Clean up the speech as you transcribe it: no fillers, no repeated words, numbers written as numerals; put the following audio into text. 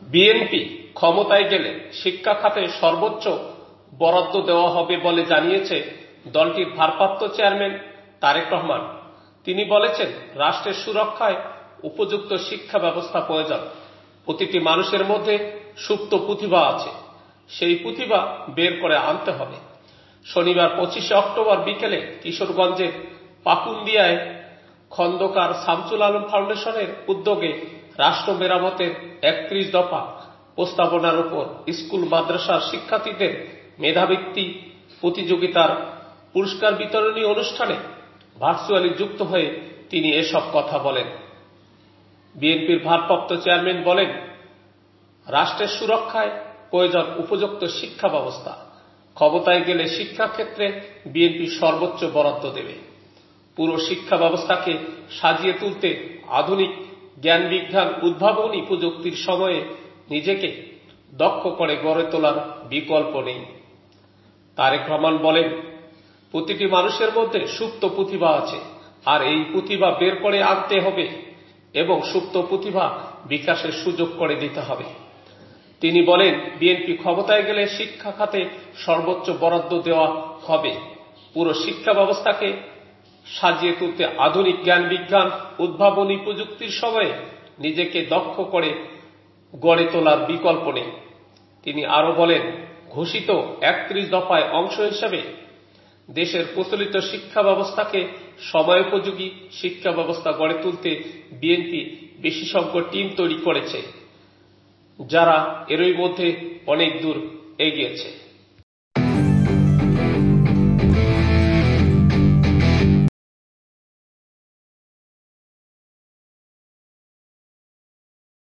BNP ক্ষমতায় গেলে শিক্ষা খাতে সর্বোচ্চ বরাদ্দ দেওয়া হবে বলে জানিয়েছে দলটির ভারপ্রাপ্ত চেয়ারম্যান তারেক রহমান। তিনি বলেছেন, রাষ্ট্রের সুরক্ষায় উপযুক্ত শিক্ষা ব্যবস্থা প্রয়োজন। প্রতিটি মানুষের মধ্যে সুপ্ত প্রতিভা আছে, সেই প্রতিভা বের করে আনতে হবে। শনিবার 25শে অক্টোবর বিকেলে কিশোরগঞ্জের পাকুন্দিয়ায় খন্দকার শামসুল আলম ফাউন্ডেশনের উদ্যোগে রাষ্ট্র মেরামতের 31 দফা প্রস্তাবনার উপর স্কুল মাদ্রাসার শিক্ষার্থীদের মেধাবৃত্তি প্রতিযোগিতার পুরস্কার বিতরণী অনুষ্ঠানে ভার্চুয়ালি যুক্ত হয়ে তিনি এসব কথা বলেন। বিএনপির ভারপ্রাপ্ত চেয়ারম্যান বলেন, রাষ্ট্রের সুরক্ষায় প্রয়োজন উপযুক্ত শিক্ষা ব্যবস্থা। ক্ষমতায় গেলে শিক্ষাক্ষেত্রে বিএনপি সর্বোচ্চ বরাদ্দ দেবে। পুরো শিক্ষা ব্যবস্থাকে সাজিয়ে তুলতে আধুনিক জ্ঞান বিজ্ঞান উদ্ভাবনী প্রযুক্তির সময়ে নিজেকে দক্ষ করে গড়ে তোলার বিকল্প নেই। তারেক রহমান বলেন, প্রতিটি মানুষের মধ্যে সুপ্ত প্রতিভা আছে, আর এই প্রতিভা বের করে আনতে হবে এবং সুপ্ত প্রতিভা বিকাশের সুযোগ করে দিতে হবে। তিনি বলেন, বিএনপি ক্ষমতায় গেলে শিক্ষা খাতে সর্বোচ্চ বরাদ্দ দেওয়া হবে। পুরো শিক্ষা ব্যবস্থাকে সাজিয়ে তুলতে আধুনিক জ্ঞান বিজ্ঞান উদ্ভাবনী প্রযুক্তির সময়ে নিজেকে দক্ষ করে গড়ে তোলার বিকল্প নেই। তিনি আরো বলেন, ঘোষিত 31 দফায় অংশ হিসেবে দেশের প্রচলিত শিক্ষা ব্যবস্থাকে সময়োপযোগী শিক্ষা ব্যবস্থা গড়ে তুলতে বিএনপি বিশেষজ্ঞ টিম তৈরি করেছে, যারা এরই মধ্যে অনেক দূর এগিয়েছে।